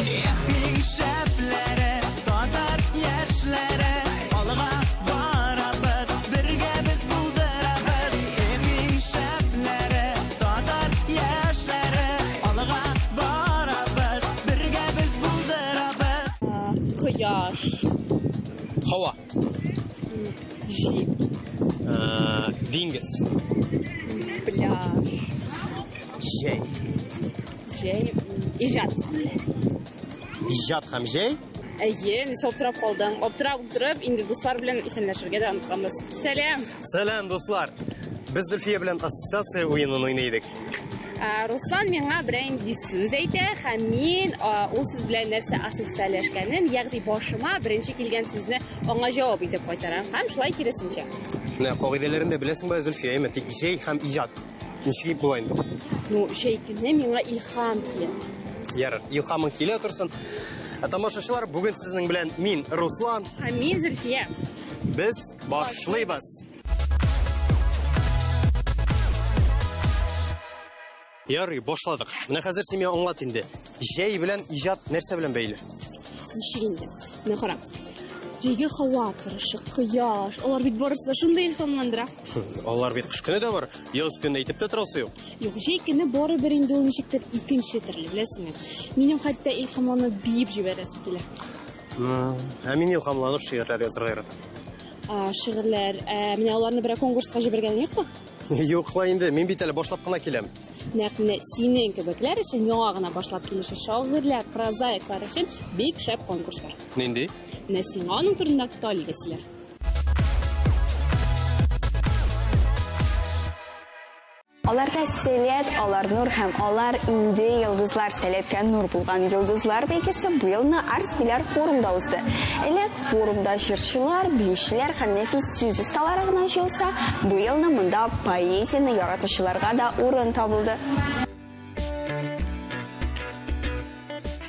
Ehning şeplere, tatar yaşlara, alga varabız, birge biz buldurabız. Ehning şeplere, tatar yaşlara, alga varabız, birge biz buldurabız. Quyaş. Hava. Jip. Dingiz. Pляж. Jey. İjat. İjat ham jey. Әйе, мен соптырап қалдым. Оптырап отырып, енді достар белән исәнләшергә дә онытқанбыз. Сәлам. Selam dostlar. Biz Zülfiye bilen asosiatsiya oyununu oynaydık. Руслан миңа берәр сүз әйтә, һәм мин ул сүз белән нәрсә ассоциалешкәнен, ягъни башыма беренче килгән сүзне аңа җавап итеп кайтарам. Һәм шулай киресенчә. Ne kaidelерин дә беләсең бай Zülfiye, әмма тик jey һәм иҗат. Ничек була инде? Ну, шәйтне миңа илһам килә. Ярар, илһамың килә торсын. Тамашачылар, бүген сезнең белән мин Руслан. Һәм мин Зөлфия. Biz başlayız. Ярый, башладык. Менә хәзер син миңа аңлат инде. Җәй белән иҗат нәрсә белән бәйле? Ничек инде? Менә кара. Җәйге һава торышы, кояш, алар бит барысы да шундай илһамландыра. Алар бит кыш көне дә бар. Яз көне әйтеп тә торасы юк. Юк, җәй көне барыбер инде ул ничектер икенче төрле, беләсеңме? Минем хәтта илһамланып биеп җибәрәсе килә. Ә мин илһамланып шигырьләр язарга яратам. Шигырьләр, менә аларны берәр конкурска җибәргән юкмы? Юк ла инде, мин бит әле башлап кына киләм. Нәкъ менә синең кебекләр өчен яңа гына башлап килүче шагыйрьләр, прозаиклар өчен бик шәп конкурс бар. Нинди? Менә сиңа аның турында талиге сөйләр. Аларда сәләт, алар нур һәм алар инде йолдызлар сәләткә нур булган йолдызлар бәйгесе бу елны Артбилар форумда узды. Элек форумда җырчылар, биючеләр һәм нәфис сүз осталары гына җыелса, бу елны монда поэзияны яратучыларга да урын табылды.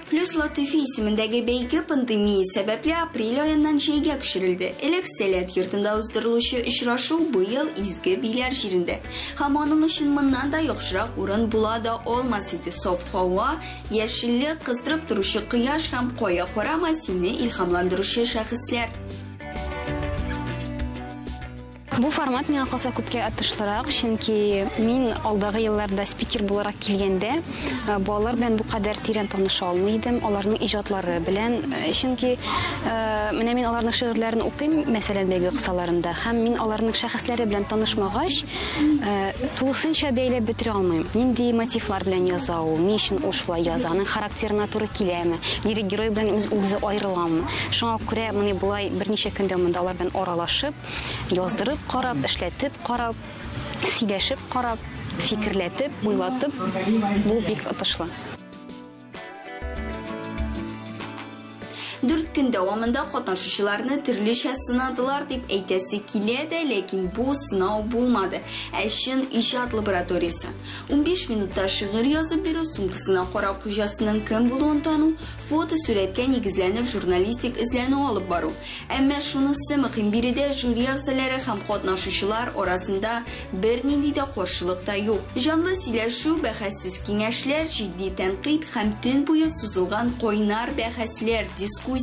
Плюс Латифи исемендәге бәйге пандемия сәбәпле апрель аеннан җәйгә күчерелде. Элек сәләт йортында уздырылучы очрашу бу ел изге биләр җирендә. Һәм аның өчен моннан да яхшырак урын була да алмас иде. Саф һава, яшеллек, кыздырып торучы кояш һәм кая карама сине илһамландыручы шәхесләр. Бу формат миңа калса күпкә атышлырак, чөнки мин алдагы елларда спикер буларак килгәндә, балалар белән бу кадәр тирән таныша алмый идем, аларның иҗатлары белән, чөнки менә мин аларның шигырьләрен укыйм, мәсәлән, бәйге кысаларында, һәм мин аларның шәхесләре белән танышмагач, тулысынча бәйләп бетерә алмыйм. Нинди мотивлар белән яза ул, ни өчен ул шулай яза, аның характерына туры киләме, лирик герой белән үзе аерыламы. Шуңа күрә менә булай берничә көндә монда алар белән аралашып, яздырып карап, эшләтеп, карап, сөйләшеп, карап, фикерләтеп, уйлатып, бу бик атышлы. 4 көн дәвамында катнашучыларны төрлечә сынадылар дип әйтәсе килә дә, ләкин бу сынау булмады. Әшин иҗат лабораториясе. 15 минутта шигырь язып бирү, сумкасына карап хуҗасының кем булуын тану, фото сурәткә нигезләнеп журналистик эзләнү алып бару. Әмма шунысы мөһим, биредә жюри әгъзалары һәм катнашучылар арасында бернинди дә каршылык та юк. Җанлы сөйләшү, бәхәссез киңәшләр, җитди тәнкыйть һәм төн буе сузылган кайнар бәхәсләр, дискуссия.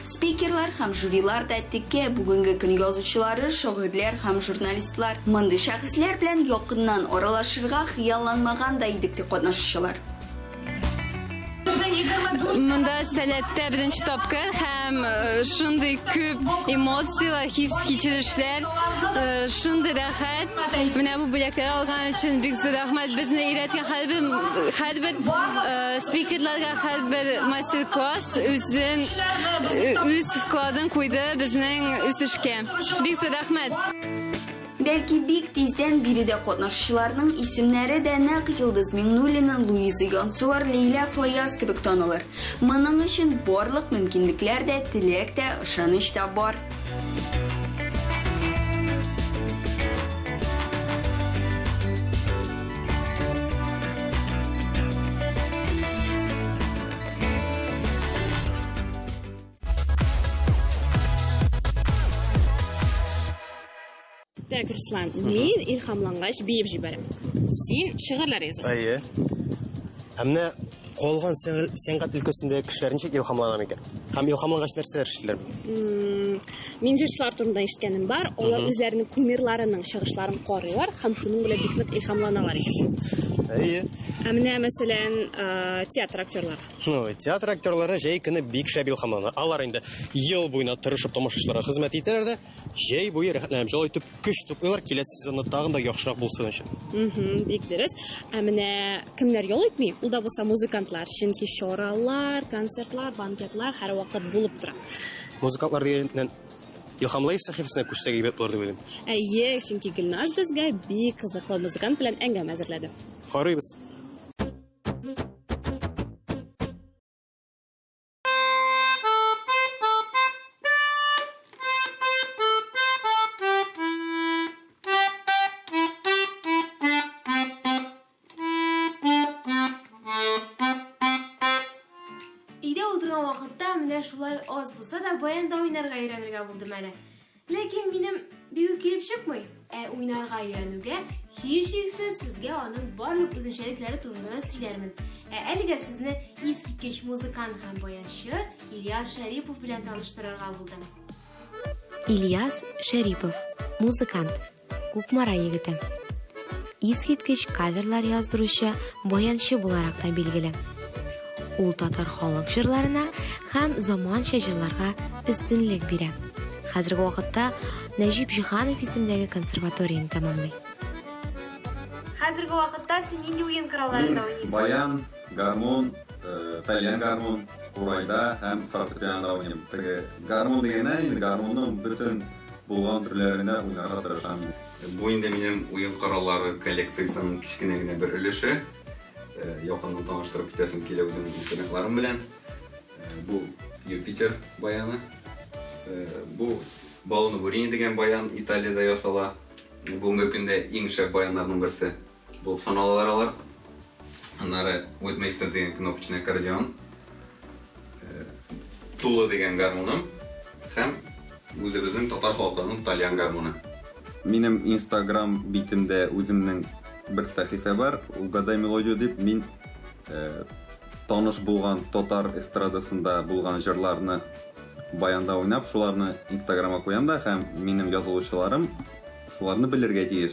Спикерлар һәм жюрилар да текә бүгенге көн язучылары, шагыйрьләр һәм журналистлар. Мондый шәхесләр белән якыннан аралашырга хыялланмаган да идек ди катнашучылар. Монда сәләттә беренче тапкыр һәм шундый күп эмоциялар, хис-кичерешләр, шундый рәхәт. Менә бу бүләкләр алган өчен бик зур рәхмәт. Безне өйрәткән һәрбер спикерларга, һәрбер мастер-класс үз вкладын куйды безнең үсешкә. Бик зур рәхмәт. Бәлки бик тиздән биредә катнашучыларның исемнәре дә нәкъ Йылдыз Миңнуллина, Луиза Янсуар, Лейла Фаяз кебек танылыр. Моның өчен барлык мөмкинлекләр дә, теләк тә, ышаныч та бар. Так, Руслан, мин илһамлангач биеп җибәрәм. Син шигырьләр язасың. Әйе. Әмне Калган сәнгать өлкәсендәге кешеләр ничек илһамлана микән? Һәм илһамлангач нәрсәләр эшлиләр? Мин җырчылар турында ишеткәнем бар. Алар үзләренең кумирларының чыгышларын карыйлар һәм шуның белән бик нык илһамланалар икән. Әйе. Ә менә мәсәлән, театр актерлары. Ну, театр актерлары җәй көне бик шәп илһамлана. Алар инде ел буена тырышып тамашачыларга хезмәт итәләр дә, җәй буе рәхәтләнеп җылы итеп көч туплыйлар киләсе сезонны тагын да яхшырак булсын өчен. Бик дөрес. Ә менә кемнәр ял итми? Ул да булса музыкантлар, чөнки чаралар, концертлар, банкетлар һәр вакыт булып тора. Музыкантлар дигәннән Илһамлаев сәхифәсенә күчсәк әйбәт булыр дип уйлыйм. Әйе, чөнки Гөлназ безгә бик кызыклы музыкант белән әңгәмә әзерләде. Карыйбыз. Өйдә утырган вакытта менә шулай аз булса да баянда уйнарга өйрәнергә булдым әле. Ләкин минем бию килеп чыкмый. Уйнарга өйрәнүгә һичшиксез сезгә аның барлык үзенчәлекләре турында сөйләрмен. Әлегә сезне искиткеч музыкант һәм баянчы Ильяс Шәрипов белән таныштырырга булдым. Ильяс Шәрипов, музыкант, Кукмара егете. Искиткеч каверлар яздыручы, баянчы буларак та билгеле. Ул татар халык җырларына һәм заманча җырларга өстенлек бирә. Хәзерге вакытта Нәҗип Җиһанов исемендәге консерваторияны тәмамлый. Хәзерге вакытта син нинди уен коралларында уйныйсың? Баян, гармон, тальян гармон, курайда һәм фортепиано уйныйм. Гармон дигәндә инде гармонның бөтен булган төрләренә уйнарга тырышам. Бу инде минем уен кораллары коллекциясының кичкенә генә бер өлеше. Якыннан таныштырып китәсем килә үземнең инструментларым белән. Бу Юпитер баяны. Бу Балоны Бурини дигән баян Италиядә ясала. Бүгенге көндә иң шәп баяннарның берсе булып саналалар алар. Аннары Уитмейстер дигән кнопочный аккордеон. Тула дигән гармоным һәм үзебезнең татар халкының тальян гармоны. Минем Instagram битемдә үземнең бер сәхифә бар, Угадай мелодию дип, мин таныш булган татар эстрадасында булган җырларны баянда уйнап, шуларны Instagramга куям да һәм минем язылучыларым шуларны белергә тиеш.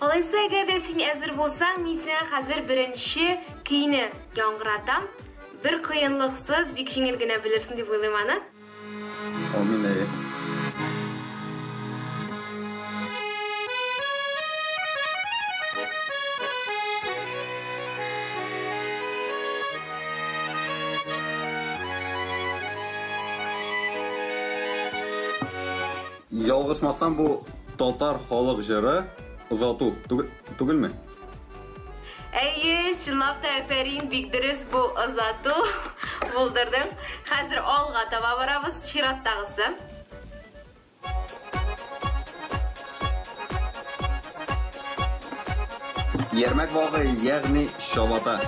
Алайса, әгәр дә син әзер булсаң, мин сиңа хәзер беренче көйне яңгыратам. Бер кыенлыксыз, бик җиңел генә белерсең дип уйлыйм аны. Амин. Ялгышмасам, бу татар халык җыры узату түгелме? Әйе, чынлап та әфәрин, бик дөрес, бу озату булдырдың. Хәзер алга таба барабыз, чираттагысы. Ярмәк вагы, ягъни шабата.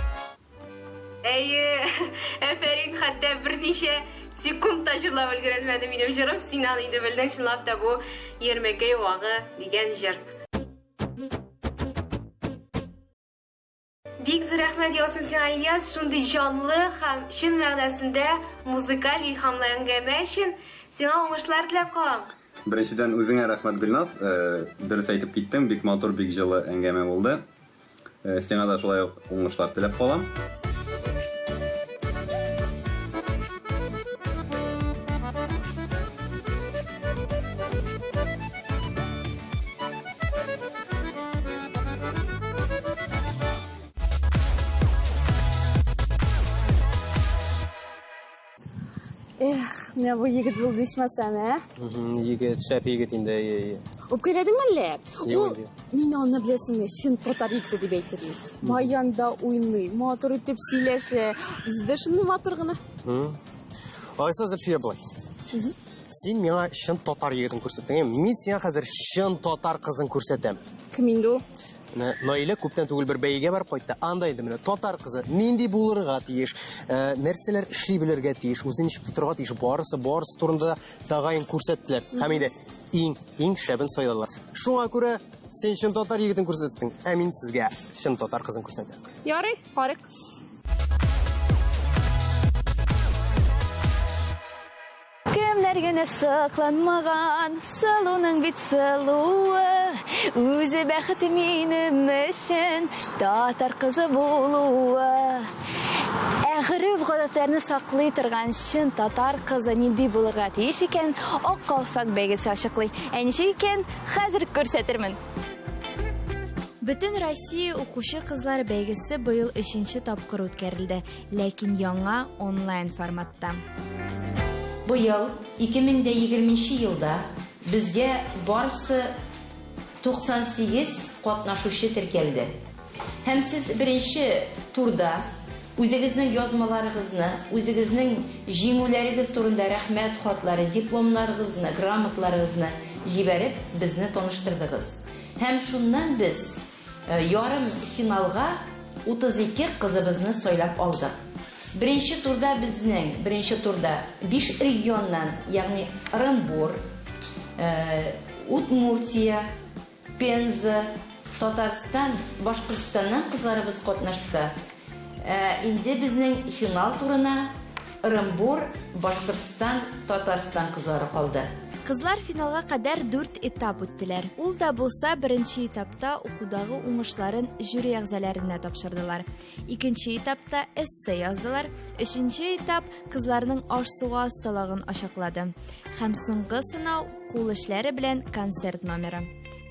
Әйе, әфәрин, хәтта берничә секундта җырлап өлгерәлмәде минем җырым. Син аны инде белдең, чынлап та бу Ярмәкәй вагы дигән җыр. Бик зур рәхмәт яусын сиңа, Ильяс, шундый җанлы һәм чын мәгънәсендә музыкаль илһамлы әңгәмә өчен сиңа уңышлар теләп калам. Беренчедән үзеңә рәхмәт, Гөлназ. Дөрес әйтеп киттең, бик матур, бик җылы әңгәмә булды. Сиңа да шулай ук уңышлар теләп калам. Менә бу егет булды ичмасам, Егет, шәп егет инде. Үпкәләдеңме әллә? Юк, Ул мин аны беләсеңме, чын татар егете дип әйтермен. Баянда уйный, матур итеп сөйләшә. Бездә шундый матур гына. Айса Зөлфия булай. Син миңа чын татар егетен күрсәттең. Мин сиңа хәзер чын татар кызын күрсәтәм. Кем инде ул? Наилә күптән түгел бер бәйгегә барып кайтты. Анда инде менә татар кызы нинди булырга тиеш, нәрсәләр эшли белергә тиеш, үзен ничек тотарга тиеш, барысы турында тагын күрсәттеләр. Һәм инде иң шәбен сайладылар. Шуңа күрә син чын татар егетен күрсәттең, ә мин сезгә чын татар кызын күрсәтәм. Ярый, карык. Кемнәргә сакланмаган сылуның бит сылуы, үзе бәхет минем өчен татар кызы булуы. Әгъриф гадәтләрне саклый торган чын татар кызы нинди булырга тиеш икән, ак калфак бәйгесе ачыклый. Ничек икән, хәзер күрсәтермен. Бөтен Россия укучы кызлар бәйгесе быел 3нче тапкыр үткәрелде, ләкин яңа онлайн форматта. Быел 2020 елда безгә барысы 98 катнашучы теркәлде. Һәм сез беренче турда үзегезнең язмаларыгызны, үзегезнең җиңүләрегез турында рәхмәт хатлары, дипломнарыгызны, грамоталарыгызны җибәреп безне таныштырдыгыз. Һәм шуннан без ярым финалга 32 кызыбызны сайлап алдык. Беренче турда 5 регионнан, ягъни Оренбур, Удмуртия, Пенза, Татарстан, Башкортстаннан кызларыбыз катнашса, инде безнең финал турына Оренбур, Башкортстан, Татарстан кызлары калды. Кызлар финалга кадәр 4 этап үттеләр. Ул да булса беренче этапта укудагы уңышларын жюри әгъзаларына тапшырдылар. Икенче этапта эссе яздылар. Өченче этап кызларның аш-суга осталыгын ачыклады. Һәм соңгы сынау кул эшләре белән концерт номеры.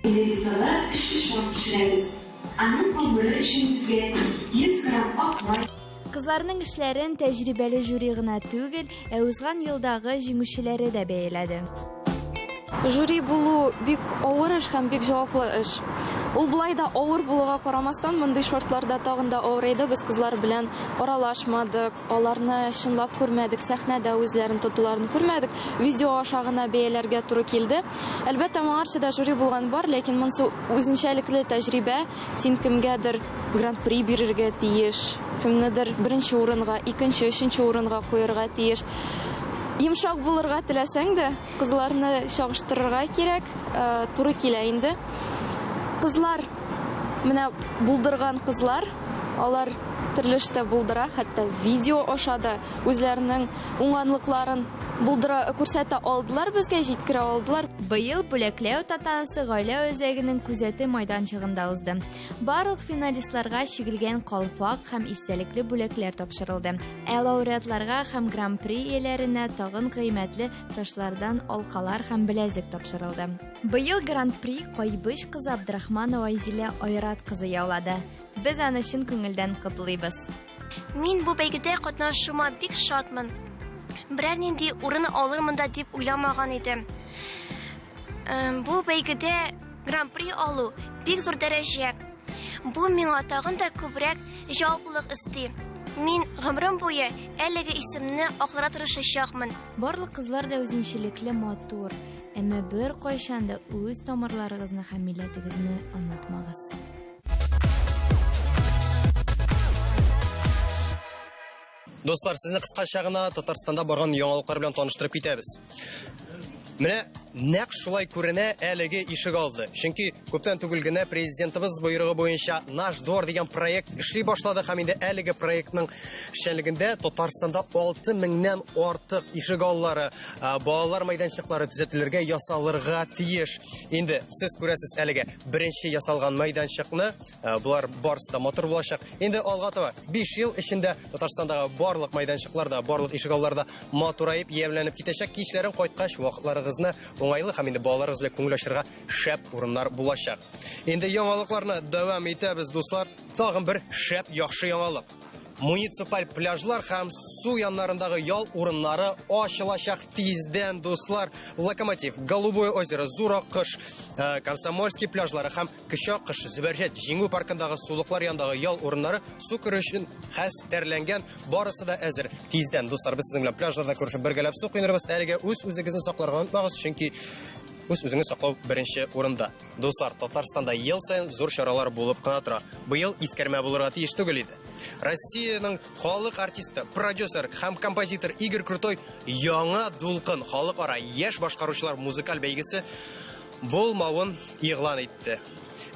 Ризалар эш-пешман пешерәбез. Аның кабыры өчен безгә 100 грамм ак май. Кызларның эшләрен тәҗрибәле жюри гына түгел, ә узган елдагы җиңүчеләре дә бәяләде. Жюри булу бик авыр эш һәм бик җаваплы эш. Ул булай да авыр булуга карамастан, мондый шартларда тагын да авыр иде. Без кызлар белән аралашмадык, аларны чынлап күрмәдек, сәхнәдә үзләрен тотуларын күрмәдек. Видео аша гына бәяләргә туры килде. Әлбәттә, моңарчы да жюри булган бар, ләкин монсы үзенчәлекле тәҗрибә. Син кемгәдер гран-при бирергә тиеш, кемнедер беренче урынга, икенче, өченче урынга куярга тиеш. Йомшак булырга теләсәң дә, кызларны чагыштырырга кирәк, туры килә инде. Кызлар, менә булдырган кызлар, алар төрле эштә булдыра, хәтта видео аша да үзләренең уңганлыкларын булдыра күрсәтә алдылар, безгә җиткерә алдылар. Быел бүләкләү тантанасы гаилә үзәгенең күзәтү майданчыгында узды. Барлык финалистларга чигелгән калфак һәм истәлекле бүләкләр тапшырылды. Ә лауреатларга һәм гран-при ияләренә тагын кыйммәтле ташлардан алкалар һәм беләзек тапшырылды. Быел гран-при Кайбыш кызы Абдрахманова Зилә Айрат кызы яулады. Без аны чын күңелдән котлыйбыз. Мин бу бәйгедә катнашуыма бик шатмын. Берәр нинди урын алырмын да дип уйламаган идем. Бу бәйгедә гран-при алу бик зур дәрәҗә. Бу миңа тагын да күбрәк җаваплылык исти. Мин гомрем буе әлеге исемне аклара тырышачакмын. Барлык кызлар да үзенчәлекле матур, әмма бер кайчан да үз тамырларыгызны һәм милләтегезне онытмагыз. Достар, сезне кыскача гына Татарстанда барган яңалыклар белән таныштырып китәбез. Менә нәкъ шулай күренә әлеге ишек алды. Чөнки күптән түгел генә президентыбыз буйрыгы буенча Наш двор дигән проект эшли башлады һәм инде әлеге проектның эшчәнлегендә Татарстанда 6000-нән артык ишек аллары, балалар мәйданчыклары төзәтелергә, ясалырга тиеш. Инде сез күрәсез әлеге беренче ясалган мәйданчыкны, булар барысы да матур булачак. Инде алга таба 5 ел эчендә Татарстандагы барлык мәйданчыкларда, барлык ишек алларда матурайып, ямьләнеп китәчәк. Кичләрен кайткач вакытларыгызны уңайлы һәм инде балаларыгыз белән күңел ачырга шәп урыннар булачак. Инде яңалыкларны дәвам итәбез, дуслар. Тагын бер шәп яхшы яңалык. Муниципаль пляжлар һәм су яннарындагы ял урыннары ачылачак тиздән, дуслар. Локомотив, Голубое озеро, Зуракыш, Комсомольский пляжлары һәм Кычакыш, Зөбәрҗәт җиңү паркындагы сулыклар янындагы ял урыннары су керү өчен хәстәрләнгән, барысы да әзер. Тиздән, дуслар, без сезнең белән пляжларда күрешеп бергәләп су куенырбыз. Әлегә үз-үзегезне сакларга унытмагыз, чөнки үз-үзеңне саклау беренче урында. Дуслар, Татарстанда ел сайын зур чаралар булып кына тора. Быел искәрмә булырга тиеш түгел иде. Россиянең халык артисты, продюсер һәм композитор Игорь Крутой яңа дулкын халыкара яшь башкаручылар музыкаль бәйгесе булмавын игълан итте.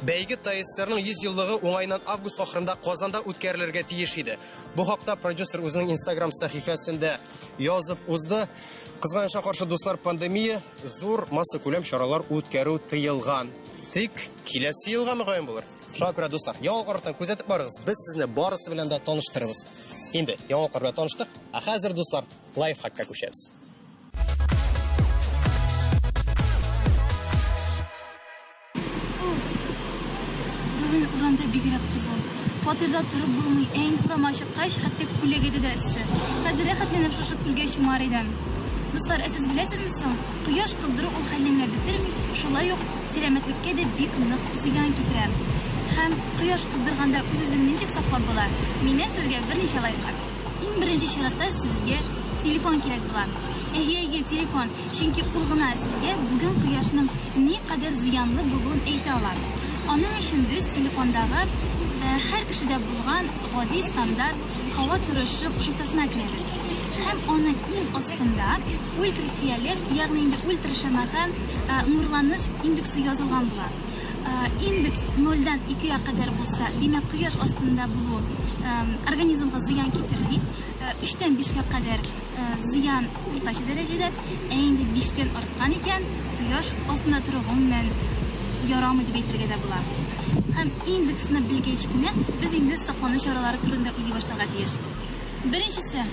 Бәйге таистларның 100 еллыгы уңайнан август ахырында Казанда үткәрелергә тиеш иде. Бу хакта продюсер үзенең Instagram сәхифәсендә язып узды. Кызганычка каршы, дуслар, пандемия зур масса күләм чаралар үткәрү тыелган. Тик киләсе елга мөгаен булыр. Шуңа күрә, дуслар, яңалыклардан күзәтеп барыгыз. Без сезне барысы белән дә таныштырабыз. Инде яңалыклар белән таныштык. Хәзер, дуслар, лайфхакка күчәбез. Бүген урамда бигрәк кызган. Фатирда торып булмый, әйн урама чыккач, хәтта күләгәдә дә эссе. Хәзер хәтләнеп шушып күлгә чумар идем. Дуслар, сез беләсезме соң? Кояш кыздыру ул хәлеңне битерми, шулай ук сәламәтлеккә дә бик нык зыян китерә. Һәм кояш кыздырганда үз-үзеңне ничек саклап була? Мине сезгә берничә лайфхак. Иң беренче чиратта сезгә телефон кирәк була. Әйе, телефон, чөнки ул гына сезгә бүген кояшның ни кадәр зыянлы булуын әйтә ала. Аның өчен без телефондагы һәр кешедә булган гади стандарт һава торышы кушымтасына керәбез. Һәм аның иң астында ультрафиолет, ягъни инде ультрашәмәгә нурланыш индексы язылган була. Индекс 0-дан 2-га кадәр булса, димәк кояш астында булу организмга зыян китерми. 3-тән 5-гә кадәр зыян уртача дәрәҗәдә, инде 5-тән арткан икән, кояш астында тору гомумән ярамый дип әйтергә дә була. Һәм индексны белгәч кенә без инде саклану чаралары турында уйлый башларга тиеш. Беренчесе,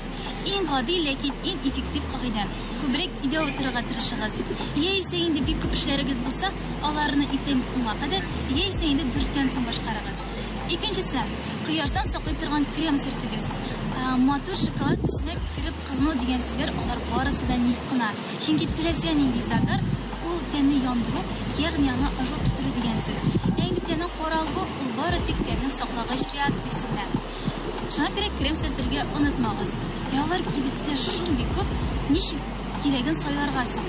иң гади, ләкин иң эффектив кагыйдә. Күбрәк идея утырырга тырышыгыз. Яисә инде бик күп эшләрегез булса, аларны иртән кунга кадәр, яисә инде 4-тән соң башкарыгыз. Икенчесе, кояштан саклый торган крем сөртегез. Матур шоколад төсенә кирип кызыну дигән сүзләр алар барысы да миф кына. Чөнки теләсә нинди загар ул тәнне яндыру, ягъни аңа ожог китерү дигән сүз. Инде тәннең каралгы ул бары тик тәннең саклагыч реакциясе белән. Шуңа күрә крем сөртергә онытмагыз. Ялар кибеттә шундый күп, ничек кирәген сайларга соң.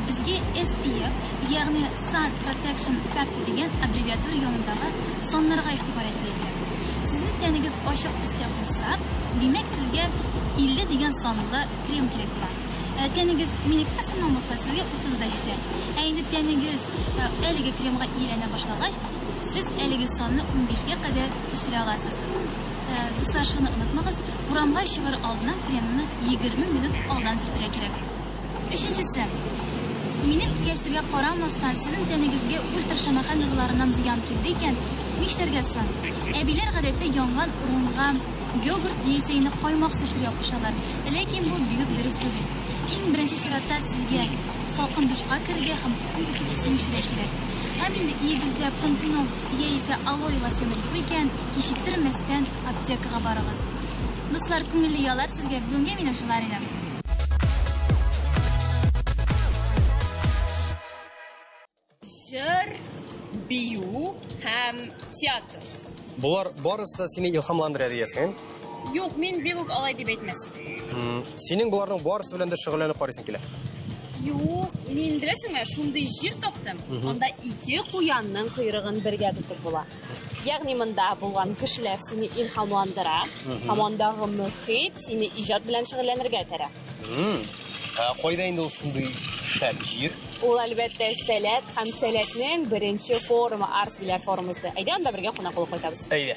Безгә SPF, ягъни Sun Protection Factor дигән аббревиатура янындагы саннарга игътибар итәргә кирәк. Сезнең тәнегез ачык төстә булса, димәк сезгә 50 дигән санлы крем кирәк була. Тәнегез минеккә сыман булса, сезгә 30 да җитә. Инде тәнегез әлеге кремга ияләнә башлагач, сез әлеге санны 15-гә кадәр төшерә аласыз. Дуслар, шуны онытмагыз, урамга чыгар алдыннан кремны 20 минут алдан сөртергә кирәк. Өченчесе, минем киңәшләргә карамастан, сезнең тәнегезгә ультрашәмәгә нурларыннан зыян килде икән, нишләргә соң? Әбиләр гадәттә янган урынга йогурт яисә каймак сөртергә кушалар. Ләкин бу бик дөрес түгел. Иң беренче чиратта сезгә салкын душка керергә һәм куйып су эчәргә кирәк. Һәм инде игездә пантенол яисә алоэ лосьоны юк икән, кичектермәстән аптекага барыгыз. Дуслар, күңелле ялар сезгә бүгенгә минем шулар иде. Җыр, бию һәм театр. Булар барысы да сине илһамландыра диясең. Юк, мин бик үк алай дип әйтмәс. Синең буларның барысы белән дә шөгыльләнеп карыйсың килә. Юк, мин беләсеңме, шундый җир таптым. Анда 2 куянның койрыгын бергә тотып була. Ягъни монда булган кешеләр сине илһамландыра, һәм андагы мөхит сине иҗат белән шөгыльләнергә этәрә. Кайда инде ул шундый шәп җир? ул әлбәттә сәләт һәм сәләтнең беренче форумы Арс Биләр форумыбызды. Әйдә анда бергә кунак булып кайтабыз. Әйдә.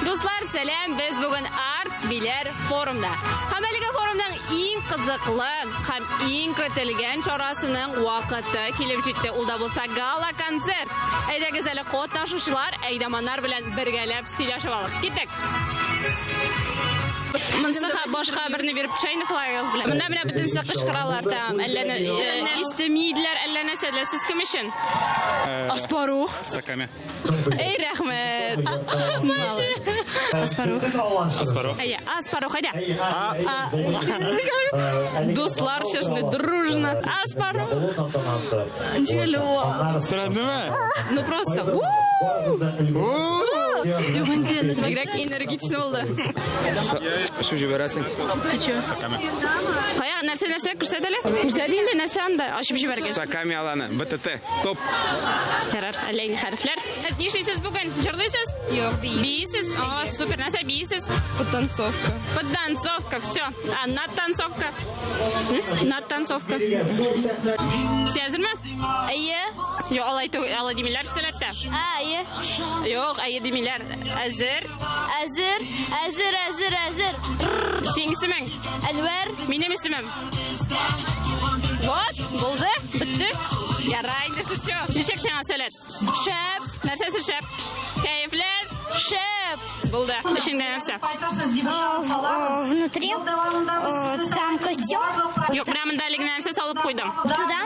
Дуслар, сәлам. Без бүген Арс Биләр форумда. Һәм әлеге форумның иң кызыклы һәм иң көтелгән чарасының вакыты килеп җитте. Ул да булса гала концерт. Әйдәгез әле катнашучылар, әйдәманнар белән бергәләп сөйләшеп алып. Киттек. Монсаха башка берне биреп чайны флайерс белән. Монда менә бөтенсе кычкыралар там. Әллә истемидләр, әллә нәрсәләр. Сез кем өчен? Аспарух. Сакаме. Эй, рәхмәт. Аспарух. Әйе, Аспарух, әйдә. Дуслар шашны дружно. Аспарух. Ничего. Странно. Ну просто. Бигрәк энергично булды. Шо җибәрәсең? Кая, нәрсә күрсәт әле? Күрсәт инде нәрсә анда, ачып җибәргән. Сакаме аланы. БТТ. Топ. Ярар, әле хәрефләр. Нишлисез бүген? Җырлыйсыз? Юк, бийсез. О, супер, нәрсә бийсез? Потанцовка. Подтанцовка, все. А надтанцовка? Надтанцовка. Сәзерме? Әйе. Юк, алай димиләр сәләттә. Әйе. Юк, әйе димиләр. Әзер. Әзер. Синең исемең? Әнвәр. Минем исемем. Вот, булды, бетте. Ярай, инде шучу. Ничек сиңа сәләт? Шәп. Нәрсәсе шәп? Кәефләр? Шәп. Булды. Эшеңдә нәрсә? Внутри там костюм. Юк, прямо монда әлеге нәрсә салып куйдым. Туда.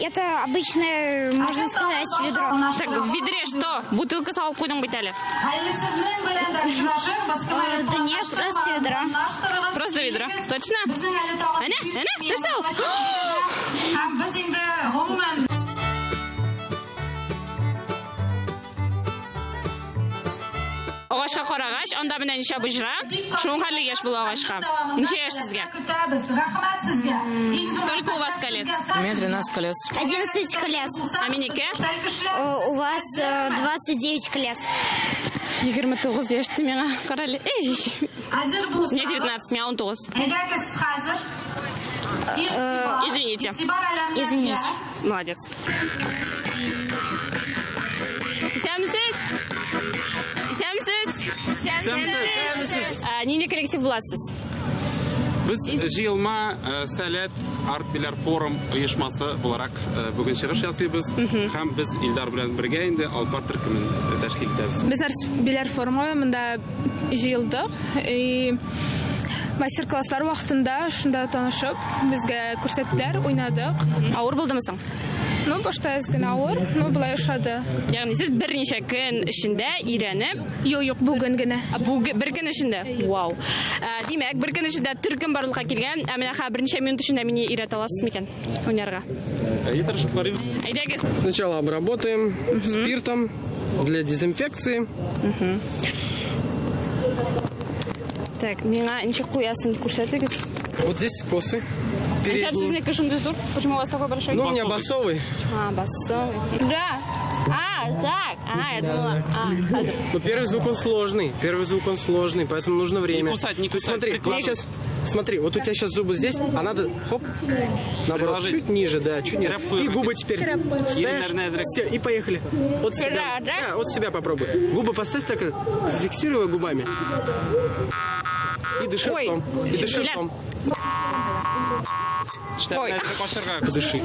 Это обычное, можно сказать, ведро. Так, в ведре что? Бутылка салып куйдың бит әле. Да нет, просто ведро. Просто ведро. Точно? Әнә, нәрсә ул? Агачка карагач, анда менә ничә буҗра? Шуның хәле яшь бул агачка. Ничә яшь сезгә? Сколько у вас колец? Мне 13 колец. 11 колец. А минеке? У вас 29 колец. 29 яшьте миңа. Карале. Эй. Мне 19, мне 19. Извините. Молодец. Сәмсез. Нинди коллектив буласыз? Без җыелма сәләт Арт Биләр форум оешмасы буларак бүген чыгыш ясыйбыз һәм без Илдар белән бергә инде Алпар төркемен тәшкил итәбез. Без Арс Биләр форумы монда җыелдык. Мастер-класслар вакытында шунда танышып, безгә күрсәттеләр, уйнадык. Авыр булдымы соң? Ну, башта генә авыр, но булай ошады. Ягъни сез берничә көн эчендә өйрәнеп, Юк, бүген генә. Бер көн эчендә. Вау. Димәк, бер көн эчендә төркем барлыкка килгән, ә менә берничә минут эчендә мине өйрәтә аласыз микән? Уйнарга. Әйдәгез. Сначала обработаем спиртом для дезинфекции. Так, миңа ничек куясын күрсәтегез. Вот здесь косы. Ничек сезнеке шундый зур? Почему у вас такой большой? Ну, у меня басовый. Басовый. Да. Так. Я думала. Но первый звук он сложный. Поэтому нужно время. Не кусать, Смотри, вот у тебя сейчас зубы здесь, а надо, хоп, наоборот, чуть ниже, да, чуть ниже. И губы теперь ставишь, все, и поехали. Вот себя, да, вот себя попробуй. Губы поставь так, зафиксируй губами. И дыши ртом. Ой. Подыши.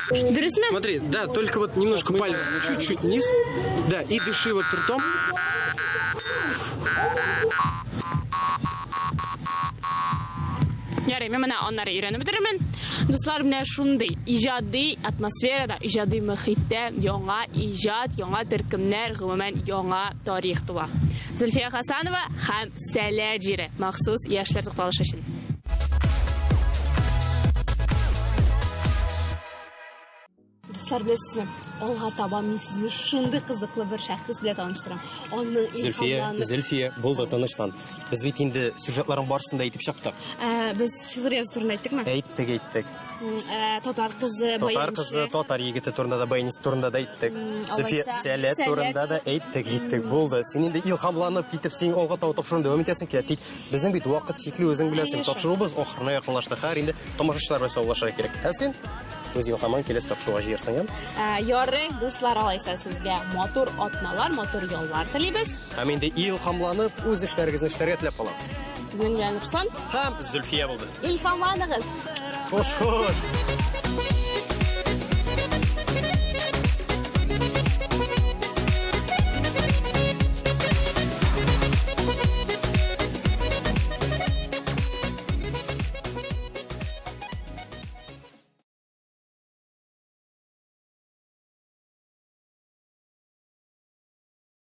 Дөресме? Смотри, да, только вот немножко палец чуть-чуть вниз. Да, и дыши вот ртом. Ярый, мен менә аннары өйрәнеп бетермен. Дуслар, менә шундый иҗади атмосферада, иҗади мөхиттә яңа иҗат, яңа төркемнәр, гомумән яңа тарих туа. Зөлфия Хасанова һәм Сәләт җире махсус яшьләр тукталышы өчен. Дуслар, беләсезме? алга таба мин сезне шундый кызыклы бер шәхес белән таныштырам. Аның Зөлфия, булды тынычлан. Без бит инде сюжетларын барысын да әйтеп чыктык. Без шигырь язу турында әйттекме? Әйттек. Татар кызы, Татар кызы, татар егете турында да, баянист турында да әйттек. Зөлфия, сәләт турында да әйттек. Булды. Син инде илһамланып китеп, син алга таба тапшыруны дәвам итәсең килә. Тик безнең бит вакыт чикле, үзең беләсең. Тапшырубыз ахырына якынлашты. Һәр инде тамашачылар белән саулашырга кирәк. Ә син үз илһамың киләс тапшыруга җыерсың. Ярый, дуслар, алайса сезгә матур атналар, матур яллар телибез. Һәм инде илһамланып үз эшләрегезне эшләргә теләп калабыз. Сезнең белән Руслан Һәм Зөлфия булды. илһамланыгыз. Хуш.